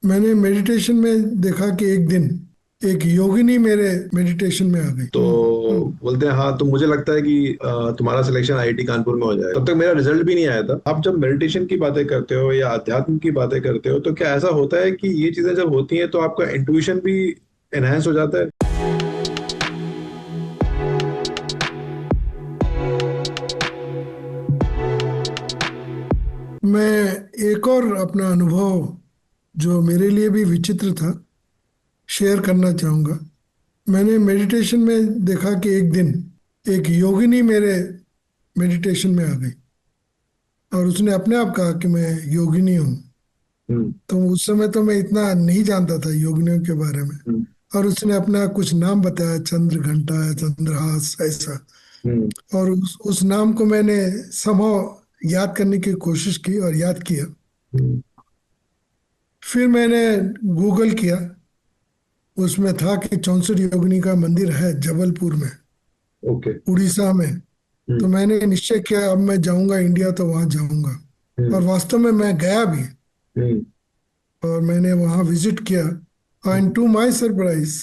मैंने मेडिटेशन में देखा कि एक दिन एक योगिनी मेरे मेडिटेशन में आ गई। तो हम्म। बोलते हैं हाँ, तो मुझे लगता है कि तुम्हारा सिलेक्शन आईआईटी कानपुर में हो जाएगा। तब तक मेरा रिजल्ट भी नहीं आया था। आप जब मेडिटेशन की बातें करते हो या अध्यात्म की बातें करते हो, तो क्या ऐसा होता है कि ये चीजें जब होती हैं तो आपका इंट्यूशन भी एनहांस हो जाता है? मैं एक और अपना अनुभव जो मेरे लिए भी विचित्र था शेयर करना चाहूँगा। मैंने मेडिटेशन में देखा कि एक दिन एक योगिनी मेरे मेडिटेशन में आ गई और उसने अपने आप कहा कि मैं योगिनी हूँ। हम्म। तो उस समय तो मैं इतना नहीं जानता था योगिनियों के बारे में। हम्म। और उसने अपना कुछ नाम बताया, चंद्र घंटा या चंद्रहास ऐसा। हम्म। और उस नाम को मैंने समहाउ याद करने की कोशिश की और याद किया। हम्म। फिर मैंने गूगल किया। उसमें था कि 64 योगिनी का मंदिर है जबलपुर में, ओके। उड़ीसा में। तो हम्म। मैंने निश्चय किया अब मैं जाऊंगा इंडिया तो वहां जाऊंगा। और हम्म। वास्तव में मैं गया भी हम्म। और मैंने वहां विजिट किया। एंड टू माय सरप्राइज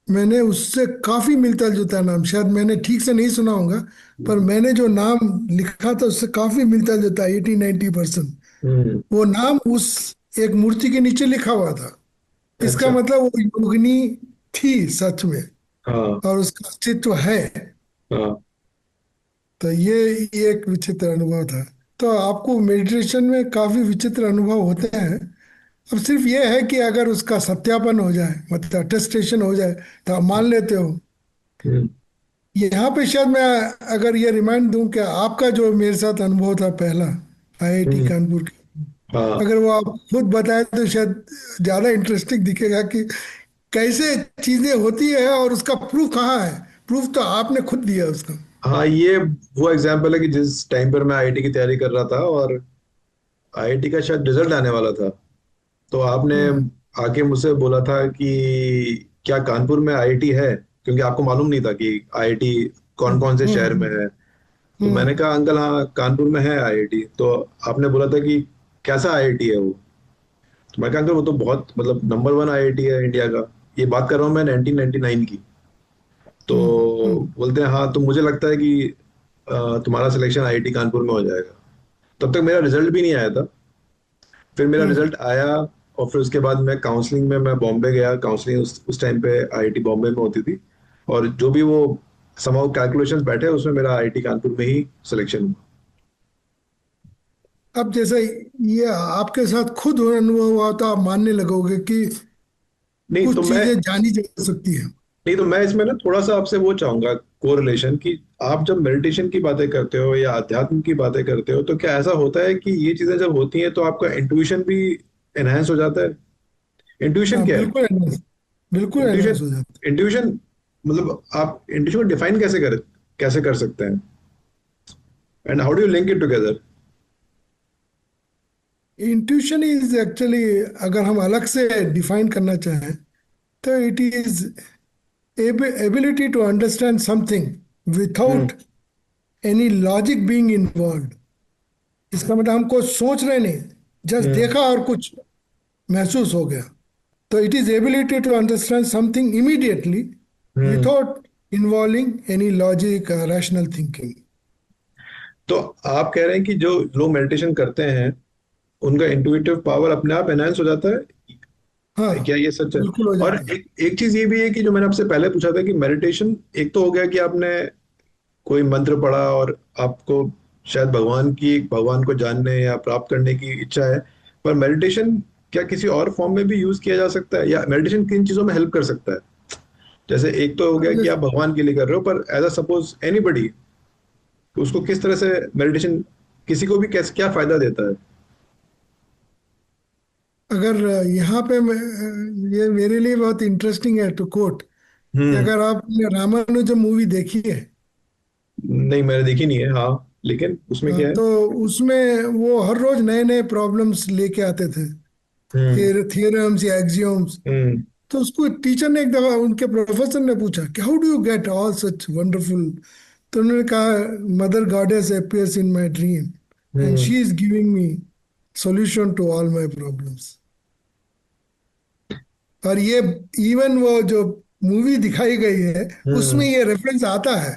मैंने उससे काफी मिलता जुलता नाम, शायद मैंने ठीक से नहीं सुना होगा, पर मैंने जो नाम लिखा था उससे काफी मिलता जुलता 80-90%। हम्म। वो नाम उस एक मूर्ति के नीचे लिखा हुआ था। इसका अच्छा। मतलब वो योगिनी थी सच में हाँ। और उसका अस्तित्व है। हाँ। तो ये एक विचित्र अनुभव था। तो आपको मेडिटेशन में काफी विचित्र अनुभव होते हैं। अब सिर्फ ये है कि अगर उसका सत्यापन हो जाए, मतलब अटेस्टेशन हो जाए, तो आप मान लेते हो। हम्म। यहाँ पे शायद मैं अगर ये रिमाइंड दूं कि आपका जो मेरे साथ अनुभव था पहला आईआईटी हम्म। कानपुर का, हाँ। अगर वो आप खुद बताएं तो शायद ज्यादा इंटरेस्टिंग दिखेगा कि कैसे चीजें होती है और उसका प्रूफ कहाँ है। प्रूफ तो आपने खुद दिया उसका। हाँ, ये वो एग्जाम्पल है कि जिस टाइम पर मैं आईआईटी की तैयारी कर रहा था और आईआईटी का शायद रिजल्ट आने वाला था, तो आपने हम्म। आके मुझसे बोला था कि क्या कानपुर में आईआईटी है, क्योंकि आपको मालूम नहीं था कि आईआईटी कौन हम्म। कौन से शहर में हम्म। है। तो मैंने हम्म। कहा अंकल हाँ, कानपुर में है आईआईटी। तो आपने बोला था कि कैसा आईआईटी है वो। तो मैं कहा अंकल वो तो बहुत मतलब नंबर वन आईआईटी है इंडिया का। ये बात कर रहा हूँ मैं 1999 की। तो हम्म। हम्म। बोलते हैं हाँ, तो मुझे लगता है कि तुम्हारा सिलेक्शन आईआईटी कानपुर में हो जाएगा। तब तक मेरा रिजल्ट भी नहीं आया था। फिर मेरा हम्म। रिजल्ट आया और फिर उसके बाद मैं काउंसलिंग में मैं बॉम्बे गया। काउंसलिंग उस टाइम पे आईआईटी बॉम्बे में होती थी, और जो भी वो समाउ कैलकुलेशंस बैठे उसमें मेरा आईआईटी कानपुर में ही सिलेक्शन हुआ। अब जैसे ये आपके साथ खुद अनुभव हुआ तो आप मानने लगोगे कि नहीं तो कुछ मैं चीजें जानी जा सकती है। नहीं तो मैं इसमें ना थोड़ा सा आपसे वो चाहूंगा कोरिलेशन कि आप जब मेडिटेशन की बातें करते हो या अध्यात्म की बातें करते हो, तो क्या ऐसा होता है कि ये चीजें जब होती हैं तो आपका इंट्यूशन भी एनहांस हो जाता है? इंट्यूशन हाँ क्या है? बिल्कुल एनहांस, बिल्कुल इंट्यूशन एनहांस हो जाता इंट्यूशन मतलब आप इंट्यूशन को डिफाइन कैसे कर सकते हैं, and how do you link it together? है। इंट्यूशन इज एक्चुअली, अगर हम अलग से डिफाइन करना चाहें, तो it is ability to understand something hmm. Without any logic being involve. इसका मतलब हम कुछ सोच रहे नहीं, जस्ट हम्म। देखा और कुछ महसूस हो गया। तो it is ability to understand something immediately hmm. without involving any logic or rational thinking. तो आप कह रहे हैं कि जो लोग मेडिटेशन करते हैं उनका इंट्यूटिव पावर अपने आप एनहांस हो जाता हाँ है, क्या ये सच है? बिल्कुल हो और जाता है। एक एक चीज ये भी है कि जो मैंने आपसे पहले पूछा था कि मेडिटेशन एक तो हो गया कि आपने कोई मंत्र पढ़ा और आपको शायद भगवान को जानने या प्राप्त करने की इच्छा है, पर मेडिटेशन क्या किसी और फॉर्म में भी यूज किया जा सकता है, या मेडिटेशन किन चीजों में हेल्प कर सकता है? जैसे एक तो हो अब गया कि जैसे आप भगवान के लिए कर रहे हो, पर एज अ सपोज एनीबडी, उसको किस तरह से मेडिटेशन किसी को भी कैसे क्या फायदा देता है? अगर यहाँ पे ये मेरे लिए बहुत इंटरेस्टिंग है टू कोट कि हम्म। अगर आपने रामानुजम मूवी देखी है, नहीं, मैंने देखी नहीं है, हाँ, लेकिन उसमें क्या है? तो उसमें वो हर रोज नए नए प्रॉब्लम्स लेके आते थे, हम्म। थियरम्स या एक्सियोम्स। हम्म। तो उसको टीचर ने एक दफा उनके प्रोफेसर ने पूछा कि how do you get all such wonderful. तो उन्होंने कहा mother goddess appears in my dream and hmm. She is giving me solution to all my problems. और ये इवन वो जो मूवी दिखाई गई है उसमें हम्म। ये रेफरेंस आता है।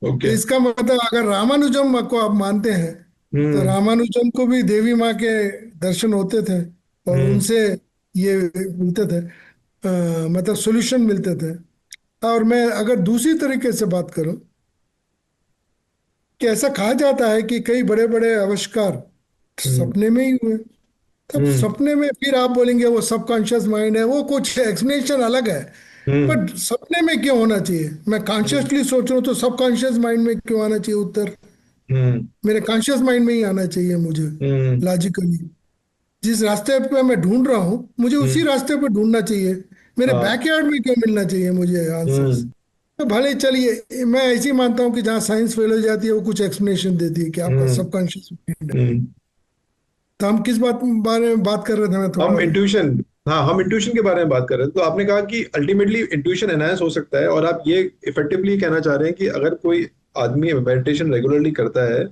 तो ओके। इसका मतलब अगर रामानुजम को आप मानते हैं तो हम्म। रामानुजम को भी देवी माँ के दर्शन होते थे और हम्म। उनसे ये मिलते थे, मतलब सॉल्यूशन मिलते थे। और मैं अगर दूसरी तरीके से बात करूं कि ऐसा कहा जाता है कि कई बड़े बड़े आविष्कार हम्म। सपने में ही हुए। तब हम्म। सपने में फिर आप बोलेंगे वो सबकॉन्शियस माइंड है, वो कुछ एक्सप्लेनेशन अलग है। हम्म। बट सपने में क्यों होना चाहिए? मैं हम्म। कॉन्शियसली सोच रहा हूँ तो सबकॉन्शियस माइंड में क्यों आना चाहिए उत्तर? हम्म। मेरे कॉन्शियस माइंड में ही आना चाहिए मुझे, हम्म। लॉजिकली। जिस रास्ते पे मैं ढूंढ रहा हूँ मुझे उसी हम्म। रास्ते पे ढूंढना चाहिए। मेरे हाँ। बैकयार्ड में क्यों मिलना चाहिए मुझे आंसर्स? हम्म। तो भले चलिए, मैं ऐसे ही मानता हूँ कि जहाँ साइंस फेल हो जाती है वो कुछ एक्सप्लेनेशन देती है कि आपका हम्म। सबकॉन्शियस माइंड है। हम्म। तो हम किस बात बारे में बात कर रहे थे? मैं थोड़ा हम इंट्यूशन, हाँ हम इंट्यूशन के बारे में बात कर रहे थे। तो आपने कहा कि अल्टीमेटली इंट्यूशन एनहांस हो सकता है, और आप ये इफेक्टिवली कहना चाह रहे हैं कि अगर कोई आदमी मेडिटेशन रेगुलरली करता है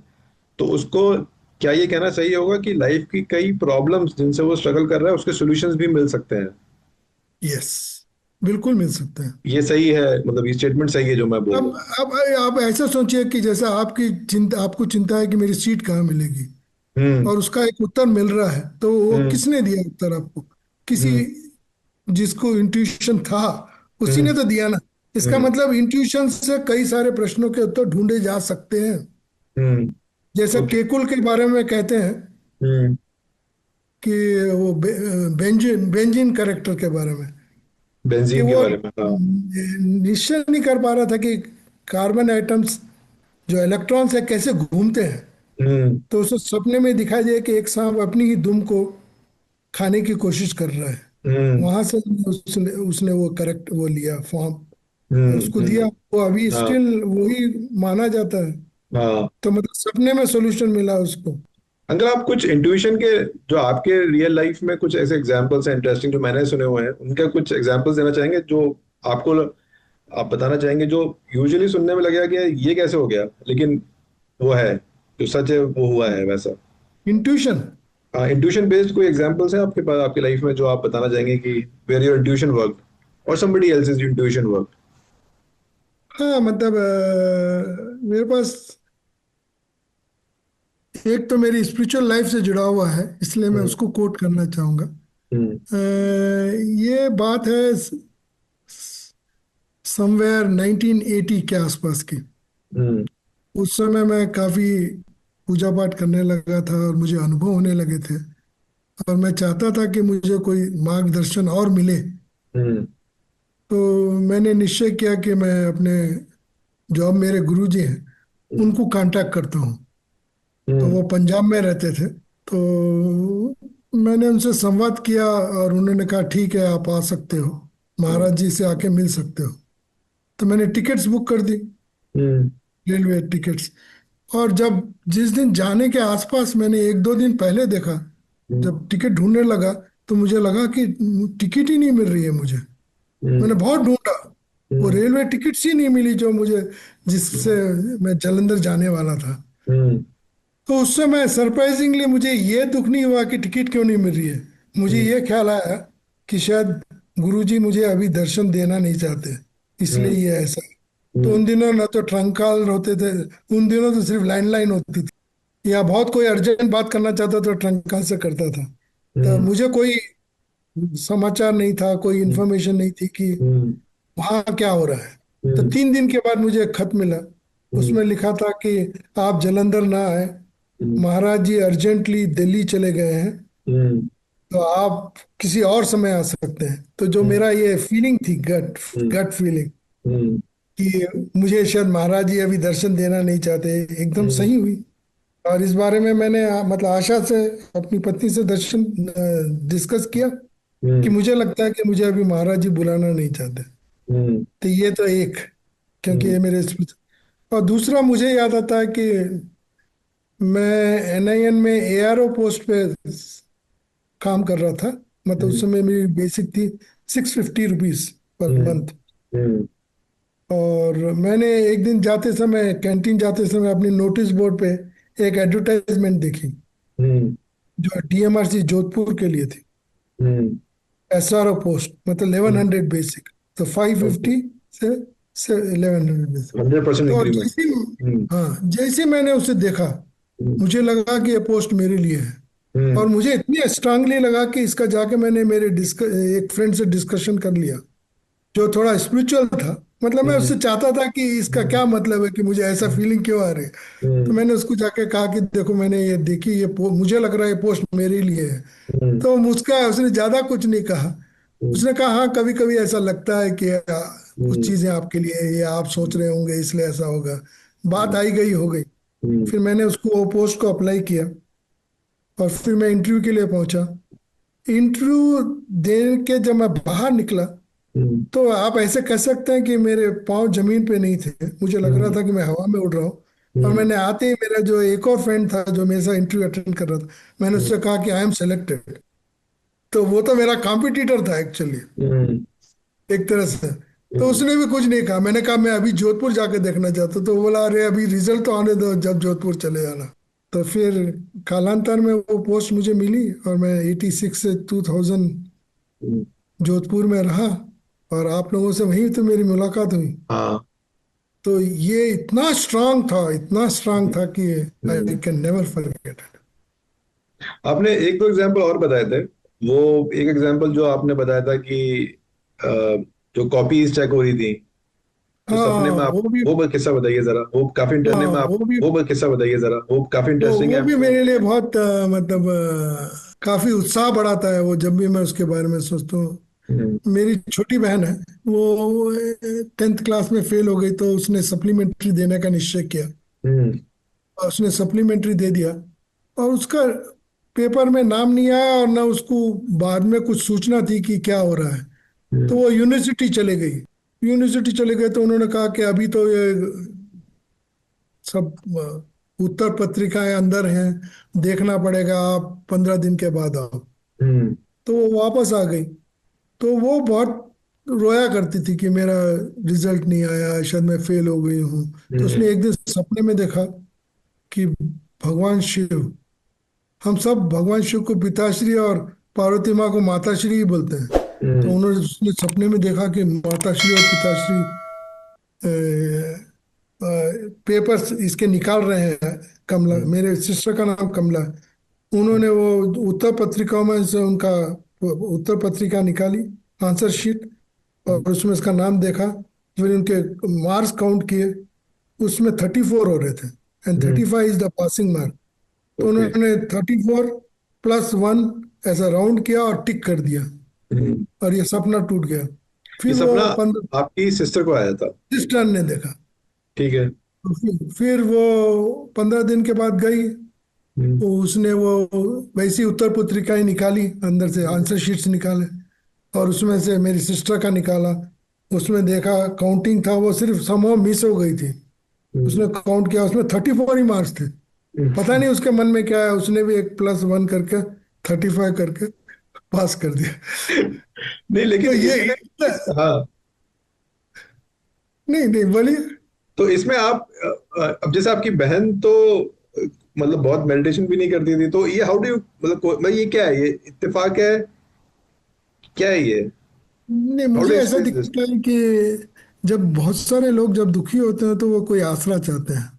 तो उसको, क्या ये कहना सही होगा कि लाइफ की कई प्रॉब्लम्स जिनसे वो स्ट्रगल कर रहा है उसके सॉल्यूशंस भी मिल सकते हैं? यस, बिल्कुल मिल सकते हैं। ये सही है, मतलब ये स्टेटमेंट सही है जो मैं बोल रहा अब हूँ? अब आप ऐसा सोचिए कि जैसा आपकी चिंता, आपको चिंता है कि मेरी सीट कहाँ मिलेगी हम्म। और उसका एक उत्तर मिल रहा है, तो वो हम्म। किसने दिया उत्तर आपको? किसी हम्म। जिसको इंट्यूशन था उसी हम्म। ने तो दिया ना। इसका हम्म। मतलब इंट्यूशन से कई सारे प्रश्नों के उत्तर ढूंढे जा सकते हैं। हम्म। जैसा ओके। केकुल के बारे में कहते हैं हम्म। कि वो बेंजिन बेंजिन करेक्टर के बारे में, कि बेंजीन के वो बारे में, हाँ। निश्चय नहीं कर पा रहा था कि कार्बन आइटम्स जो इलेक्ट्रॉन्स है कैसे घूमते हैं। हम्म। तो उसे सपने में दिखाई दिया कि एक सांप अपनी ही दुम को खाने की कोशिश कर रहा है। हम्म। वहां से उसने उसने वो करेक्ट वो लिया फॉर्म और हम्म। उसको दिया। वो अभी हाँ। स्टिल वही माना जाता है। हाँ। तो मतलब सपने में सॉल्यूशन मिला उसको। अंकल, आप कुछ इंट्यूशन के, जो आपके रियल लाइफ में कुछ ऐसे एग्जांपल्स हैं इंटरेस्टिंग जो मैंने सुने हुए हैं, उनके कुछ एग्जांपल्स देना चाहेंगे जो आपको, आप बताना चाहेंगे जो यूजुअली सुनने में लगेगा कि ये कैसे हो गया, लेकिन वो है, जो सच है वो हुआ है वैसा? इंट्यूशन। हाँ, इंट्यूशन बेस्ड कोई एग्जांपल्स हैं आपके पास आपकी लाइफ में जो आप बताना चाहेंगे कि वेयर योर इंट्यूशन वर्क और somebody else's इंट्यूशन वर्क? हाँ मतलब मेरे पास एक तो मेरी स्पिरिचुअल लाइफ से जुड़ा हुआ है, इसलिए मैं हम्म। उसको कोट करना चाहूंगा। हम्म। ये बात है समवेयर 1980 के आसपास की। हम्म। उस समय मैं काफी पूजा पाठ करने लगा था और मुझे अनुभव होने लगे थे, और मैं चाहता था कि मुझे कोई मार्गदर्शन और मिले। हम्म। तो मैंने निश्चय किया कि मैं अपने जो अब मेरे गुरुजी हैं हम्म। उनको कांटेक्ट करता हूँ। तो हम्म। वो पंजाब में रहते थे। तो मैंने उनसे संवाद किया और उन्होंने कहा ठीक है आप आ सकते हो, हम्म। महाराज जी से आके मिल सकते हो। तो मैंने टिकट्स बुक कर दी, हम्म। Railway tickets. और जब जिस दिन जाने के आसपास मैंने एक दो दिन पहले देखा, हम्म। जब टिकट ढूंढने लगा तो मुझे लगा कि टिकट ही नहीं मिल रही है मुझे। मैंने हम्म। बहुत ढूंढा, वो हम्म। रेलवे टिकट्स ही नहीं मिली जो मुझे, जिससे मैं जालंधर जाने वाला था। हम्म। तो उस समय सरप्राइजिंगली मुझे ये दुख नहीं हुआ कि टिकट क्यों नहीं मिल रही है। मुझे हम्म। ये ख्याल आया कि शायद गुरुजी मुझे अभी दर्शन देना नहीं चाहते, इसलिए हम्म। ये ऐसा है। तो हम्म। उन दिनों ना तो ट्रंक कॉल होते थे, उन दिनों तो सिर्फ लैंडलाइन होती थी, या बहुत कोई अर्जेंट बात करना चाहता तो ट्रंक कॉल से करता था। तो हम्म। मुझे कोई समाचार नहीं था, कोई इन्फॉर्मेशन नहीं थी कि हम्म। वहाँ क्या हो रहा है। तो हम्म। 3 दिन के बाद मुझे एक खत मिला। हम्म। उसमें लिखा था कि आप जलंधर ना आए, हम्म। महाराज जी अर्जेंटली दिल्ली चले गए हैं, हम्म। तो आप किसी और समय आ सकते हैं। तो जो हम्म। मेरा ये फीलिंग थी, गट हम्म। गट फीलिंग हम्म। कि मुझे शायद महाराज जी अभी दर्शन देना नहीं चाहते, एकदम हम्म। सही हुई। और इस बारे में मैंने मतलब आशा से अपनी पत्नी से दर्शन डिस्कस किया कि हम्म। मुझे लगता है कि मुझे अभी महाराज जी बुलाना नहीं चाहते। हम्म। तो ये तो एक, क्योंकि हम्म। ये मेरे और दूसरा मुझे याद आता है कि मैं एनआईएन में एआरओ पोस्ट पे काम कर रहा था। मतलब उस हम्म। समय मेरी बेसिक थी ₹650 पर हम्म। मंथ। हम्म। और मैंने एक दिन जाते समय, कैंटीन जाते समय, अपनी नोटिस बोर्ड पे एक एडवर्टाइजमेंट देखी हम्म। जो डीएमआरसी जोधपुर के लिए थी। हम्म। SRO पोस्ट, मतलब 1100 बेसिक, तो ओके। 550 से 1100 बेसिक। 100% तो इंक्रीमेंट। जैसे, हम्म। हाँ, जैसे मैंने उसे देखा, हम्म। मुझे लगा कि ये पोस्ट मेरे लिए है। हम्म। और मुझे इतनी स्ट्रांगली लगा कि इसका जाके मैंने मेरे एक फ्रेंड से डिस्कशन कर लिया, जो थोड़ा स्पिरिचुअल था। मतलब मैं उससे हम्म। चाहता था कि इसका हम्म। क्या मतलब है, कि मुझे ऐसा फीलिंग क्यों आ रही है। तो हम्म। मैंने उसको जाके कहा कि देखो, मैंने ये देखी, मुझे लग रहा है ये पोस्ट मेरे लिए है। हम्म। तो मुस्का, उसने ज्यादा कुछ नहीं कहा। हम्म। उसने कहा हाँ, कभी कभी ऐसा लगता है कि कुछ हम्म। चीजें आपके लिए है, ये आप सोच रहे होंगे इसलिए ऐसा होगा। बात हम्म। आई गई हो गई। हम्म। फिर मैंने उसको वो पोस्ट को अप्लाई किया, और फिर मैं इंटरव्यू के लिए पहुंचा। इंटरव्यू दे के जब मैं बाहर निकला, हम्म। तो आप ऐसे कह सकते हैं कि मेरे पाँव जमीन पे नहीं थे, मुझे लग रहा हम्म। था कि मैं हवा में उड़ रहा हूँ। और हम्म। मैंने आते ही, मेरा जो एक और फ्रेंड था जो मेरे साथ इंटरव्यू अटेंड कर रहा था, मैंने उससे कहा कि आई एम सेलेक्टेड। तो वो तो मेरा कॉम्पिटिटर था एक्चुअली, हम्म। एक तरह से। तो हम्म। उसने भी कुछ नहीं कहा। मैंने कहा मैं अभी जोधपुर जाके देखना चाहता हूँ। तो वो बोला अरे अभी रिजल्ट तो आने दो, जब जोधपुर चले जाना। तो फिर कालांतर में वो पोस्ट मुझे मिली, और मैं 86 से 2000 हम्म। जोधपुर में रहा। और आप लोगों से वहीं तो मेरी मुलाकात हुई। हाँ। तो ये इतना स्ट्रांग था, इतना स्ट्रांग था कि I hmm. Can never forget it. आपने एक दो एग्जाम्पल और बताए थे। वो एक एग्जाम्पल जो आपने बताया था कि अ, जो कॉपीज चेक हो रही थी, जो सपने हाँ में आप, वो भी, वो किस्सा बताइए जरा, वो काफी हाँ इंटरने में आप, वो भी, वो किस्सा बताइए जरा, वो काफी इंटरेस्टिंग वो है। भी मेरे लिए बहुत मतलब काफी उत्साह बढ़ाता है वो, जब भी मैं उसके बारे में सोचता हूँ। हम्म। मेरी छोटी बहन है, वो 10th क्लास में फेल हो गई, तो उसने सप्लीमेंट्री देने का निश्चय किया। हम्म। और उसने सप्लीमेंट्री दे दिया, और उसका पेपर में नाम नहीं आया, और ना उसको बाद में कुछ सूचना थी कि क्या हो रहा है। तो हम्म। वो यूनिवर्सिटी चले गई। यूनिवर्सिटी चले गए, तो उन्होंने कहा कि अभी तो ये सब उत्तर पत्रिकाएं अंदर हैं, देखना पड़ेगा, आप 15 दिन के बाद आओ। हम्म। तो वो वापस आ गई। तो वो बहुत रोया करती थी कि मेरा रिजल्ट नहीं आया, शायद मैं फेल हो गई हूँ। तो हम्म। उसने एक दिन सपने में देखा कि भगवान शिव, हम सब भगवान शिव को पिताश्री और पार्वती माँ को माताश्री ही बोलते हैं। तो हम्म। उन्होंने, उसने सपने में देखा कि माताश्री और पिताश्री पेपर्स इसके निकाल रहे हैं। कमला, हम्म। मेरे सिस्टर का नाम कमला है। उन्होंने वो उत्तर पत्रिकाओं में से उनका उत्तर पत्रिका निकाली, आंसर शीट, और उसमें उसका नाम देखा। फिर उनके मार्क्स काउंट किए, उसमें 34 हो रहे थे, and hmm. 35 is the passing mark. तो ओके। उन्होंने 34+1 ऐसा राउंड किया और टिक कर दिया, हम्म। और ये सपना टूट गया। ये फिर वो सपना 15 आपकी सिस्टर को आया था? सिस्टर ने देखा। ठीक है। तो फिर वो 15 दिन के बाद गई। हम्म। तो उसने वो वैसी उत्तर पत्रिकाएं निकाली, अंदर से हम्म। आंसर शीट्स निकाले, और उसमें से मेरी सिस्टर का निकाला। उसमें देखा, काउंटिंग था, वो सिर्फ समहाउ मिस हो गई थी। उसने हम्म। काउंट किया, उसमें 34 ही मार्क्स थे। पता हम्म। नहीं उसके मन में क्या है, उसने भी एक +1 करके 35 करके पास कर दिया। नहीं तो लेकिन ये, इसमें, हाँ, नहीं नहीं बोलिए। तो इसमें आप अब जैसे आपकी बहन तो मतलब बहुत मेडिटेशन भी नहीं करती थी, तो ये हाउ डू यू, मतलब मतलब ये क्या है, ये इत्तेफाक है, क्या है ये, नहीं, हाउ डू मुझे ऐसा एक्सप्लेन दिस? दिखता है कि जब बहुत सारे लोग जब दुखी होते हैं, तो वो कोई आसरा चाहते हैं।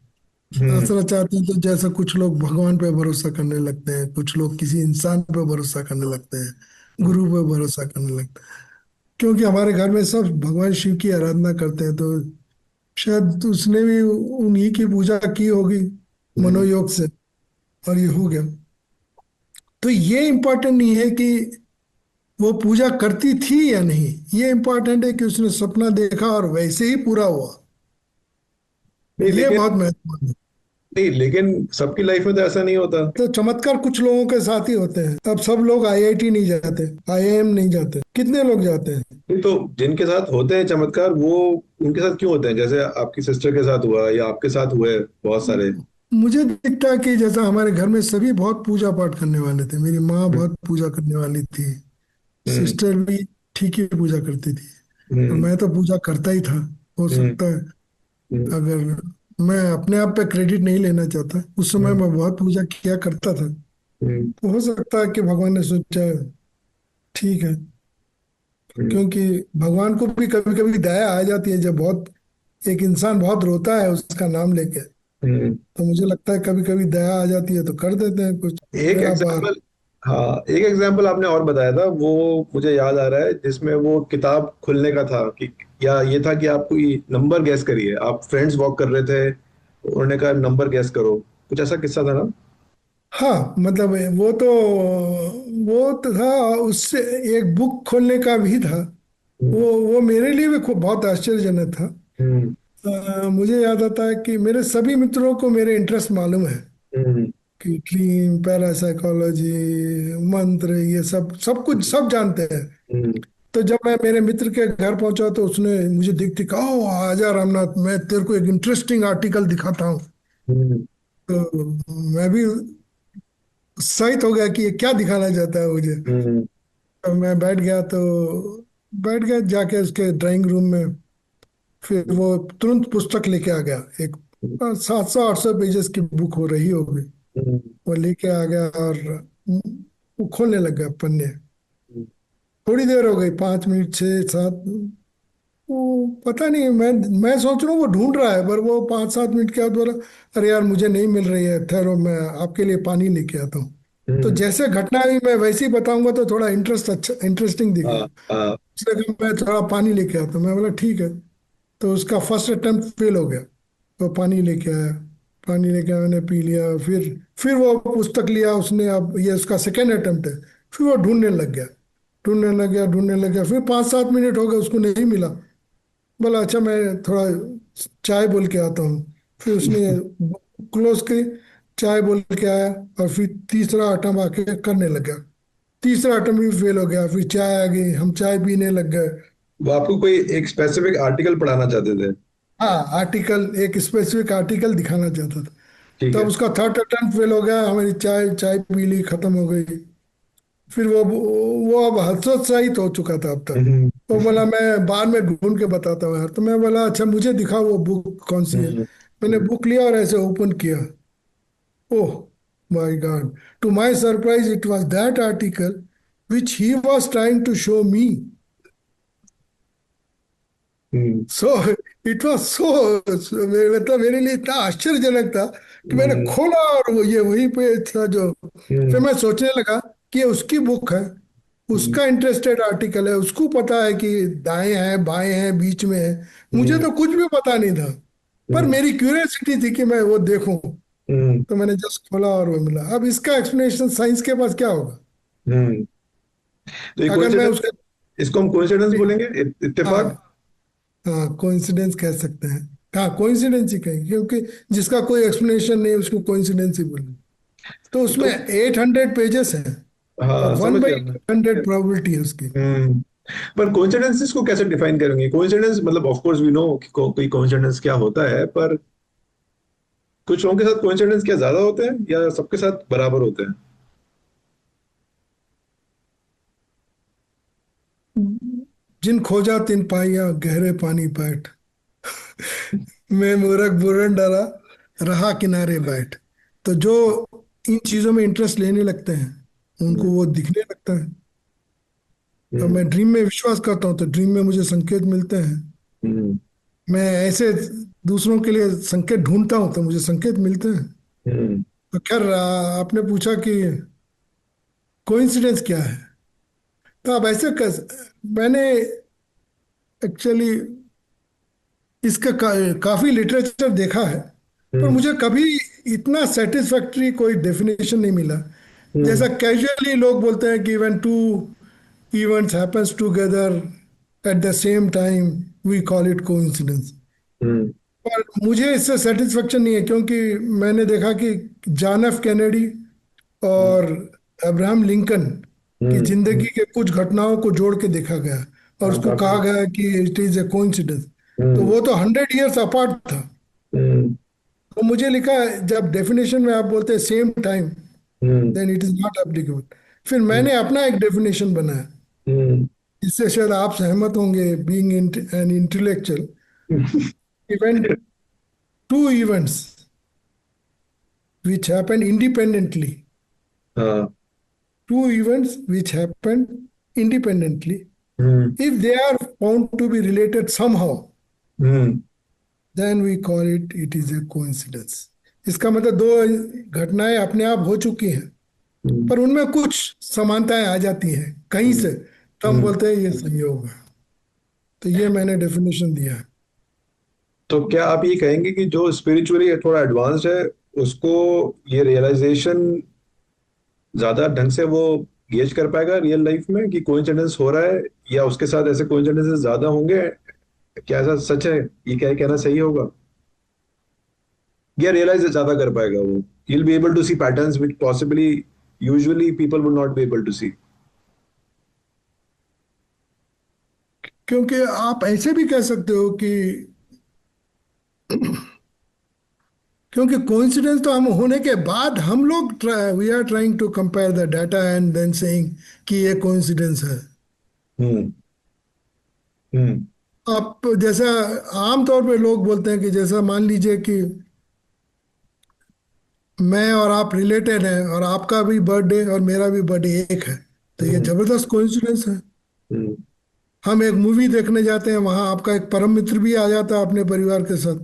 हम्म। आसरा चाहते हैं, तो जैसा कुछ लोग भगवान पे भरोसा करने लगते हैं, कुछ लोग किसी इंसान पे भरोसा करने लगते हैं, गुरु पे भरोसा करने लगते हैं। क्योंकि हमारे घर में सब भगवान शिव की आराधना करते हैं, तो शायद उसने भी उन्हीं की पूजा की होगी हम्म। मनोयोग से, और ये हो गया। तो ये इम्पोर्टेंट नहीं है कि वो पूजा करती थी या नहीं, ये इम्पोर्टेंट है कि उसने सपना देखा और वैसे ही पूरा हुआ। नहीं ये लेकिन, बहुत महत्वपूर्ण है। नहीं लेकिन सबकी लाइफ में तो ऐसा नहीं होता। तो चमत्कार कुछ लोगों के साथ ही होते हैं। अब सब लोग आईआईटी नहीं जाते, आईआईएम नहीं जाते, कितने लोग जाते हैं। नहीं तो जिनके साथ होते हैं चमत्कार, वो उनके साथ क्यों होते हैं? जैसे आपकी सिस्टर के साथ हुआ या आपके साथ हुए बहुत सारे। मुझे दिखता है कि जैसा हमारे घर में सभी बहुत पूजा पाठ करने वाले थे, मेरी माँ हम्म। बहुत पूजा करने वाली थी, हम्म। सिस्टर भी ठीक ही पूजा करती थी, और हम्म। मैं तो पूजा करता ही था। हो हम्म। सकता है, हम्म। अगर, मैं अपने आप पे क्रेडिट नहीं लेना चाहता, उस समय हम्म। मैं बहुत पूजा किया करता था। हम्म। तो हो सकता है कि भगवान ने सोचा ठीक है, हम्म, क्योंकि भगवान को भी कभी कभी दया आ जाती है, जब बहुत एक इंसान बहुत रोता है उसका नाम लेके, हम्म। तो मुझे लगता है कभी कभी दया आ जाती है तो कर देते हैं कुछ एक मेरा बार। एग्जाम्पल, हाँ एक एग्जाम्पल आपने और बताया था, वो मुझे याद आ रहा है, जिसमें वो किताब खुलने का था कि, या ये था कि आप कोई नंबर गैस करिए, आप फ्रेंड्स वॉक कर रहे थे, उन्होंने कहा नंबर गैस करो, कुछ ऐसा किस्सा था ना? हाँ मतलब वो तो था, उससे एक बुक खोलने का भी था। हम्म, वो मेरे लिए भी खूब बहुत आश्चर्यजनक था। हम्म, मुझे याद आता है कि मेरे सभी मित्रों को मेरे इंटरेस्ट मालूम है हम्म, कि ड्रीम, पैरासाइकोलॉजी, मंत्र, ये सब सब कुछ सब जानते हैं। हम्म, तो जब मैं मेरे मित्र के घर पहुंचा तो उसने मुझे दिखती कहा, "ओ, आजा रामनाथ, मैं तेरे को एक इंटरेस्टिंग आर्टिकल दिखाता हूँ।" हम्म, तो मैं भी उत्साहित हो गया कि ये क्या दिखाना चाहता है मुझे। हम्म, तो मैं बैठ गया जाके उसके ड्राइंग रूम में। फिर वो तुरंत पुस्तक लेके आ गया, एक 700 800 पेजेस की बुक हो रही होगी। हम्म, वो लेके आ गया और वो खोलने लग गया पन्ने। थोड़ी देर हो गई, 5 मिनट, 6 7। वो पता नहीं, मैं सोच रहा हूँ वो ढूंढ रहा है, पर वो 5 7 मिनट के बाद बोला, अरे यार मुझे नहीं मिल रही है, ठहरो मैं आपके लिए पानी लेके आता हूँ। तो हम्म, जैसे घटना हुई मैं वैसे ही बताऊंगा तो थोड़ा इंटरेस्टिंग हाँ, दिखेगा। हाँ, उसने कहा मैं थोड़ा पानी लेके आता हूँ, मैं बोला ठीक है। तो उसका फर्स्ट अटेम्प्ट फेल हो गया। तो पानी लेके आया, पानी लेके आया, मैंने पी लिया। फिर वो पुस्तक लिया उसने, अब ये उसका सेकेंड अटेम्प्ट है। फिर वो ढूंढने लग गया, फिर 5 7 मिनट हो गए उसको नहीं मिला। बोला अच्छा मैं थोड़ा चाय बोल के आता हूँ। फिर उसने क्लोज की, चाय बोल के आया, और फिर तीसरा अटेम्प्ट आके करने लग गया। तीसरा अटेम्प्ट भी फेल हो गया, फिर चाय आ गई, हम चाय पीने लग गए। वो आपको कोई एक स्पेसिफिक आर्टिकल पढ़ाना चाहते थे? हाँ, आर्टिकल, एक स्पेसिफिक आर्टिकल दिखाना चाहता था। ठीक तब है। उसका थर्ड अटेम्प्ट फेल हो गया, हमारी चाय चाय पी ली, खत्म हो गई। फिर वो अब हतोत्साहित हो चुका था अब तक। हम्म, तो बोला मैं बाद में ढूंढ के बताता हूँ यार। तो मैं बोला अच्छा मुझे दिखा वो बुक कौन सी है। हम्म, मैंने बुक लिया और ऐसे ओपन किया। Oh my God, to my surprise it was that article which he was trying to show me. Hmm, so it was so, मतलब मेरे लिए इतना आश्चर्यजनक था कि मैंने हम्म, खोला और वो ये वही पे था जो। फिर हम्म, मैं सोचने लगा कि ये उसकी बुक है, हम्म, उसका इंटरेस्टेड आर्टिकल है, उसको पता है कि दाएं हैं बाएं हैं बीच में है। मुझे हम्म, तो कुछ भी पता नहीं था, पर हम्म, मेरी क्यूरियोसिटी थी कि मैं वो देखूं। हम्म। तो मैंने जस्ट खोला और वो मिला। अब इसका एक्सप्लेनेशन साइंस के पास क्या होगा? हम्म। तो ये अगर मैं कोइंसिडेंस है, उसके, इसको हम कोइंसिडेंस बोलेंगे, इत्तेफाक। हाँ हाँ कोइंसिडेंस कह सकते हैं। हाँ कोइंसिडेंस ही कहेंगे, क्योंकि जिसका कोई एक्सप्लेनेशन नहीं उसको कोइंसिडेंस ही बोलेंगे। तो उसमें तो 800 पेजेस हैं और हाँ, वन समझ बाई गया मैं। 100 प्रोबेबिलिटी है उसकी। हम्म। पर कोइंसिडेंसेस को कैसे डिफाइन करेंगे? कोइंसिडेंस मतलब ऑफ कोर्स वी नो कि कोई कोइंसिडेंस क्या होता है, पर कुछ लोगों के साथ कोइंसिडेंस क्या ज्यादा होते हैं या सबके साथ बराबर होते हैं? जिन खोजा तिन पाइया गहरे पानी पैठ, मैं मूर्ख बुरन डाला रहा किनारे बैठ। तो जो इन चीजों में इंटरेस्ट लेने लगते हैं उनको हम्म, वो दिखने लगता है। तो हम्म, मैं ड्रीम में विश्वास करता हूँ तो ड्रीम में मुझे संकेत मिलते हैं। हम्म, मैं ऐसे दूसरों के लिए संकेत ढूंढता हूँ तो मुझे संकेत मिलते हैं। हम्म, तो खैर आपने पूछा कि कोइंसिडेंस क्या है। तो अब ऐसे मैंने एक्चुअली इसका काफी लिटरेचर देखा है, पर हम्म, मुझे कभी इतना सेटिस्फैक्ट्री कोई डेफिनेशन नहीं मिला। हम्म, जैसा कैजुअली लोग बोलते हैं कि when two events happens together at the same time we call it coincidence. Hmm, पर मुझे इससे सेटिस्फेक्शन नहीं है, क्योंकि मैंने देखा कि जॉन एफ कैनेडी हम्म, और अब्राहम लिंकन की जिंदगी हम्म। के कुछ घटनाओं को जोड़ के देखा गया और हाँ, उसको कहा काफी। गया कि इट इज ए कोइंसिडेंस। तो हम्म, वो तो 100 ईयर्स अपार्ट था। हम्म, तो मुझे लिखा है, जब डेफिनेशन में आप बोलते हैं same time, hmm, then it is not applicable. फिर हम्म, मैंने अपना एक डेफिनेशन बनाया, हम्म, इससे शायद आप सहमत होंगे, being an intellectual. Event, two events which happen independently, हाँ, two events which happen independently hmm. If they are found to be related somehow, hmm. then we call it is a coincidence. इसका मतलब दो घटनाएं अपने आप हो चुकी हैं, हम्म। पर उनमें कुछ समानताएं आ जाती हैं कहीं हम्म। से, तो हम हम्म। बोलते हैं ये संयोग है। तो ये मैंने डेफिनेशन दिया है। तो क्या आप ये कहेंगे कि जो स्पिरिचुअली थोड़ा एडवांस्ड है उसको ये रियलाइजेशन ज्यादा ढंग से वो गेज कर पाएगा रियल लाइफ में कि कोइंसिडेंस हो रहा है, या उसके साथ ऐसे कोइंसिडेंसेस ज्यादा होंगे? क्या ऐसा सच है? ये क्या कहना सही होगा? या रियलाइज ज्यादा कर पाएगा वो? he'll be able to see patterns which possibly usually people would not be able to see. क्योंकि आप ऐसे भी कह सकते हो कि क्योंकि कोइंसिडेंस तो हम होने के बाद हम लोग we are trying to compare the data and then saying कि ये कोइंसिडेंस है। हम्म। हम्म। आप जैसा आम तौर पे लोग बोलते हैं कि जैसा मान लीजिए कि मैं और आप रिलेटेड हैं और आपका भी बर्थडे और मेरा भी बर्थडे एक है, तो ये हम्म। जबरदस्त कोइंसिडेंस है। हम्म। हम एक मूवी देखने जाते हैं, वहां आपका एक परम मित्र भी आ जाता है अपने परिवार के साथ,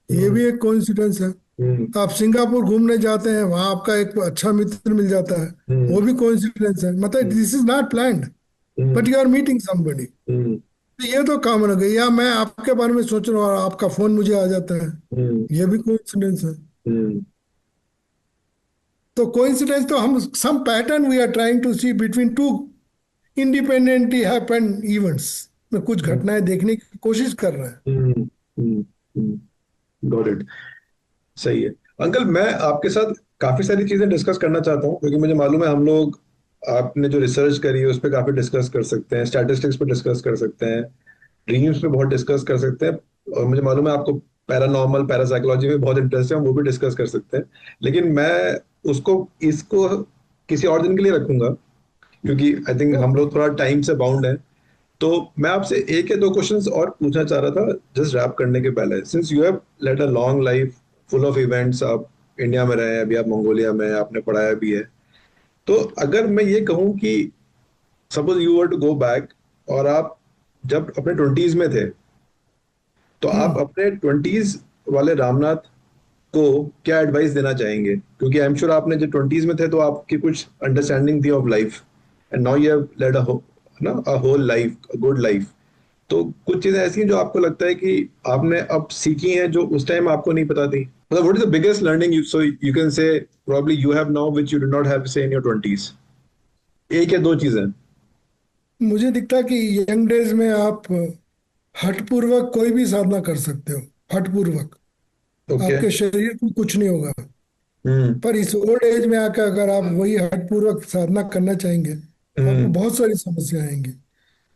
ये हम्म। भी एक कोइंसिडेंस है। हम्म। आप सिंगापुर घूमने जाते हैं, वहां आपका एक अच्छा मित्र मिल जाता है, हम्म। वो भी कोइंसिडेंस है। मतलब this is not planned, but hmm. You are meeting somebody. Hmm. तो ये तो कॉमन हो गई, या मैं आपके बारे में सोच रहा हूँ और आपका फोन मुझे आ जाता है, हम्म। ये भी कोइंसिडेंस है। हम्म। तो कोइंसिडेंस तो हम some pattern we are trying to see between two independently happen events में कुछ घटनाएं देखने की कोशिश कर रहे हैं। हम्म। हम्म। Got it. सही है। अंकल, मैं आपके साथ काफी सारी चीजें डिस्कस करना चाहता हूँ, क्योंकि मुझे मालूम है हम लोग, आपने जो रिसर्च करी है उस पर काफी डिस्कस कर सकते हैं, स्टैटिस्टिक्स पे डिस्कस कर सकते हैं, ड्रीम्स पे बहुत डिस्कस कर सकते हैं, और मुझे मालूम है आपको पैरानॉर्मल पैरासाइकोलॉजी में बहुत इंटरेस्ट है, हम वो भी डिस्कस कर सकते हैं। लेकिन मैं उसको इसको किसी और दिन के लिए रखूंगा, क्योंकि आई थिंक हम लोग थोड़ा टाइम से बाउंड है। तो मैं आपसे एक या दो क्वेश्चंस और पूछना चाह रहा था जस्ट रैप करने के पहले। Since you have led a long life full of events, आप इंडिया में रहे हैं, अभी आप मंगोलिया में हैं, आपने पढ़ाया भी है, तो अगर मैं ये कहूँ कि suppose you were to go back, और आप जब अपने ट्वेंटीज में थे, तो आप हम्म। अपने ट्वेंटीज वाले रामनाथ को क्या एडवाइस देना चाहेंगे? क्योंकि आई एम श्योर आपने जब ट्वेंटीज में थे तो आपकी कुछ अंडरस्टैंडिंग थी of life, and now you have led a whole life, a good life. तो कुछ चीजें ऐसी हैं जो आपको लगता है कि आपने अब सीखी हैं जो उस टाइम आपको नहीं पता थी। मतलब what is the biggest learning you so you can say probably you have now which you did not have से इन योर ट्वेंटीज? एक या दो चीजें। मुझे दिखता है कि यंग डेज में आप हठपूर्वक कोई भी साधना कर सकते हो, हठपूर्वक, ओके। आपके शरीर को कुछ नहीं होगा। हम्म। पर इस ओल्ड एज में आकर अगर आप वही हठपूर्वक साधना करना चाहेंगे तो आपको हम्म। बहुत सारी समस्या आएंगी।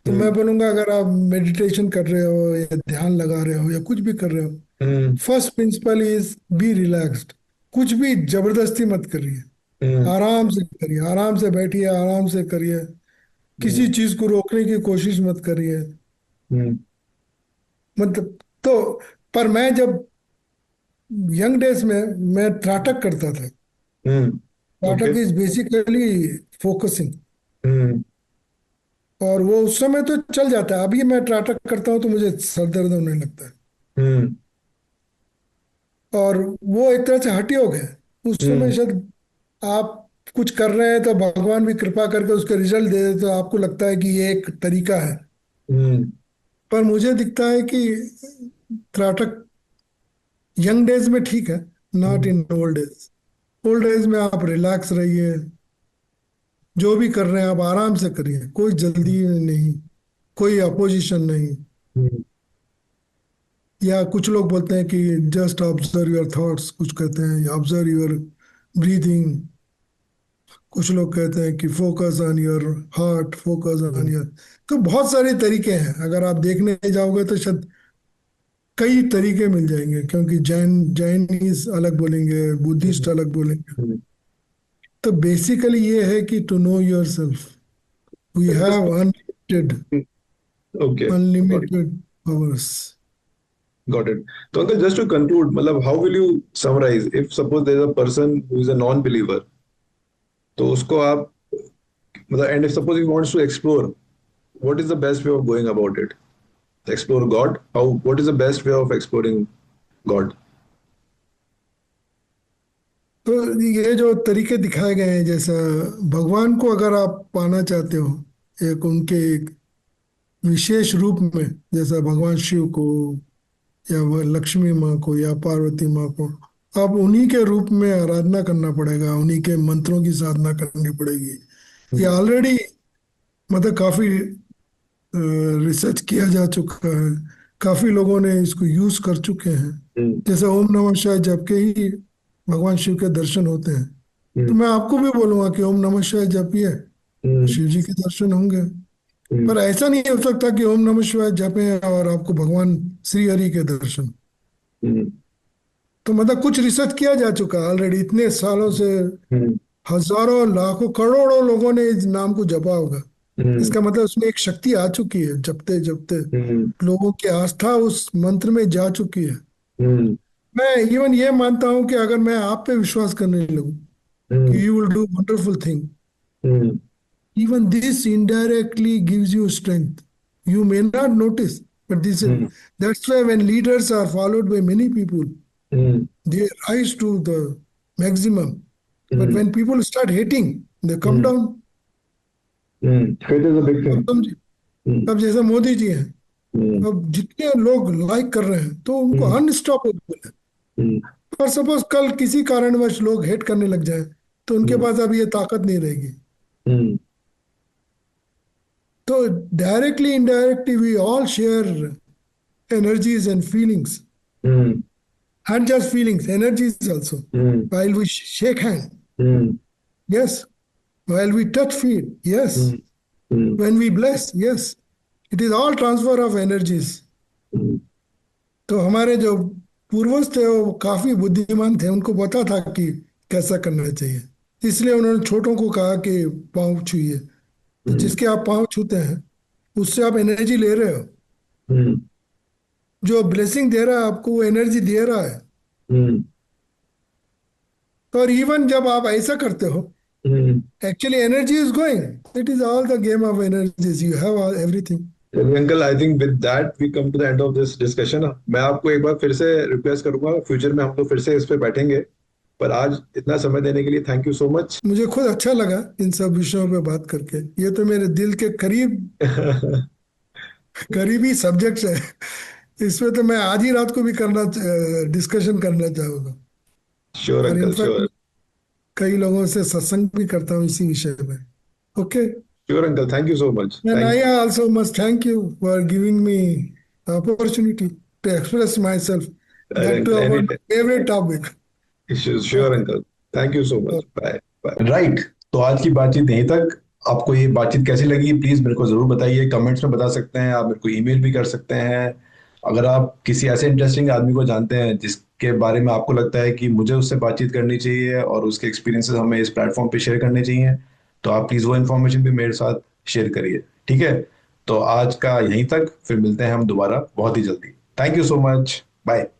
तो मैं हम्म। बोलूंगा, अगर आप मेडिटेशन कर रहे हो या ध्यान लगा रहे हो या कुछ भी कर रहे हो, hmm. First principle is be relaxed. कुछ भी जबरदस्ती मत करिए, हम्म। आराम से करिए, आराम से बैठिए, आराम से करिए, किसी हम्म। चीज को रोकने की कोशिश मत करिए। हम्म। मतलब तो, पर मैं जब यंग डेज में मैं त्राटक करता था। ओके। त्राटक इज बेसिकली फोकसिंग, हम्म। और वो उस समय तो चल जाता है। अभी मैं त्राटक करता हूँ तो मुझे सर दर्द होने लगता है। हम्म। और वो एक तरह से हठ योग है। उस समय हम्म। शायद आप कुछ कर रहे हैं तो भगवान भी कृपा करके उसके रिजल्ट दे दे, तो आपको लगता है कि ये एक तरीका है। हम्म। पर मुझे दिखता है कि त्राटक यंग डेज में ठीक है, not hmm. In old age. Old age में आप रिलैक्स रहिए, जो भी कर रहे हैं आप आराम से करिए, कोई जल्दी नहीं, कोई अपोजिशन नहीं। हम्म। या कुछ लोग बोलते हैं कि जस्ट ऑब्जर्व योर थॉट्स, कुछ कहते हैं ऑब्जर्व योर ब्रीदिंग, कुछ लोग कहते हैं कि focus on your heart, focus on hmm. Your. तो बहुत सारे तरीके हैं, अगर आप देखने जाओगे तो शायद कई तरीके मिल जाएंगे, क्योंकि जैनिस अलग बोलेंगे, बुद्धिस्ट हम्म। अलग बोलेंगे। हम्म। तो बेसिकली ये है कि to know yourself, we have unlimited, okay. Unlimited powers. Got it. तो अंकल, जस्ट टू कंक्लूड, मतलब how will you summarise if suppose there is a person who is a non believer, तो उसको आप, मतलब and if suppose he wants to explore, what is the best way of going about it? Explore God? How? What is the best way of exploring God? तो ये जो तरीके दिखाए गए हैं, जैसा भगवान को अगर आप पाना चाहते हो एक उनके एक विशेष रूप में, जैसा भगवान शिव को या वह लक्ष्मी माँ को या पार्वती माँ को, आप उन्हीं के रूप में आराधना करना पड़ेगा, उन्हीं के मंत्रों की साधना करनी पड़ेगी। ये हम्म, ऑलरेडी मतलब काफी रिसर्च किया जा चुका है, काफी लोगों ने इसको यूज कर चुके हैं। हम्म, जैसे ओम नमः शिवाय जप के ही भगवान शिव के दर्शन होते हैं। तो हम्म, मैं आपको भी बोलूंगा कि ओम नमः शिवाय जपिए, हम्म, शिव जी के दर्शन होंगे। हम्म, पर ऐसा नहीं हो सकता कि ओम नमः शिवाय जपें और आपको भगवान श्री हरि के दर्शन। हम्म, तो मतलब कुछ रिसर्च किया जा चुका है ऑलरेडी, इतने सालों से हम्म, हजारों लाखों करोड़ों लोगों ने इस नाम को जपा होगा। हम्म, इसका मतलब उसमें एक शक्ति आ चुकी है, जपते जपते हम्म, लोगों की आस्था उस मंत्र में जा चुकी है। हम्म, मैं इवन ये मानता हूं कि अगर मैं आप पे विश्वास करने लगूं हम्म, कि you will do wonderful thing, hmm, even this indirectly gives you strength. You may not notice, but this is hmm, that's why when leaders are followed by many people, hmm, they rise to the maximum. But hmm, when people start hating, they come hmm, down. Faith is a big अब thing. समझिए, हम्म, अब जैसे मोदी जी हैं, हम्म, अब जितने लोग like कर रहे हैं तो उनको हम्म, अनस्टॉपेबल है। हम्म, पर सपोज कल किसी कारणवश लोग हेट करने लग जाए तो उनके हम्म, पास अब ये ताकत नहीं रहेगी। हम्म, तो directly indirectly we all share energies and feelings, hmm, and just feelings, energies also. Hmm, While we shake hand, hmm, yes. While we touch feet, yes. Hmm, hmm, When we bless, yes. It is all transfer of energies. हम्म, तो हमारे जो पूर्वज थे वो काफी बुद्धिमान थे, उनको पता था कि कैसा करना चाहिए। इसलिए उन्होंने छोटों को कहा कि पाँव छूइए। तो हम्म, जिसके आप पाँव छूते हैं उससे आप एनर्जी ले रहे हो। हम्म, जो ब्लेसिंग दे रहा है आपको वो एनर्जी दे रहा है। हम्म, तो और इवन जब आप ऐसा करते हो, हम्म। actually energy is going. It is all the game of energies. You have all, everything. चलिए uncle, I think with that we come to the end of this discussion. मैं आपको एक बार फिर से रिक्वेस्ट करूंगा, फ्यूचर में हम लोग फिर से इस पे बैठेंगे। पर आज इतना समय देने के लिए थैंक यू सो मच। मुझे खुद अच्छा लगा इन सब विषयों पे बात करके। ये तो मेरे दिल के करीब करीबी सब्जेक्ट्स है। इसमें तो मैं आधी रात को भी करना डिस्कशन करना चाहूंगा। श्योर और अंकल, इनफैक्ट श्योर। कई लोगों से सत्संग भी करता हूँ इसी विषय में। Okay. Sure uncle, thank you so much, And thank I you. also must thank you for giving me the opportunity to express myself. अरे That too uncle, any about my favorite topic. Sure Okay. Uncle, thank you so much, Okay. Bye bye. Right, तो आज की बातचीत यहीं तक। आपको ये बातचीत कैसी लगी प्लीज मेरे को जरूर बताइए, कमेंट्स में बता सकते हैं, आप मेरे को ईमेल भी कर सकते हैं। अगर आप किसी ऐसे इंटरेस्टिंग आदमी को जानते हैं जिसके बारे में आपको लगता है कि मुझे उससे बातचीत करनी चाहिए और उसके एक्सपीरियंसेस हमें इस प्लेटफॉर्म पे शेयर करने चाहिए, तो आप प्लीज वो इन्फॉर्मेशन भी मेरे साथ शेयर करिए। ठीक है, तो आज का यहीं तक, फिर मिलते हैं हम दोबारा बहुत ही जल्दी। Thank you so much, bye.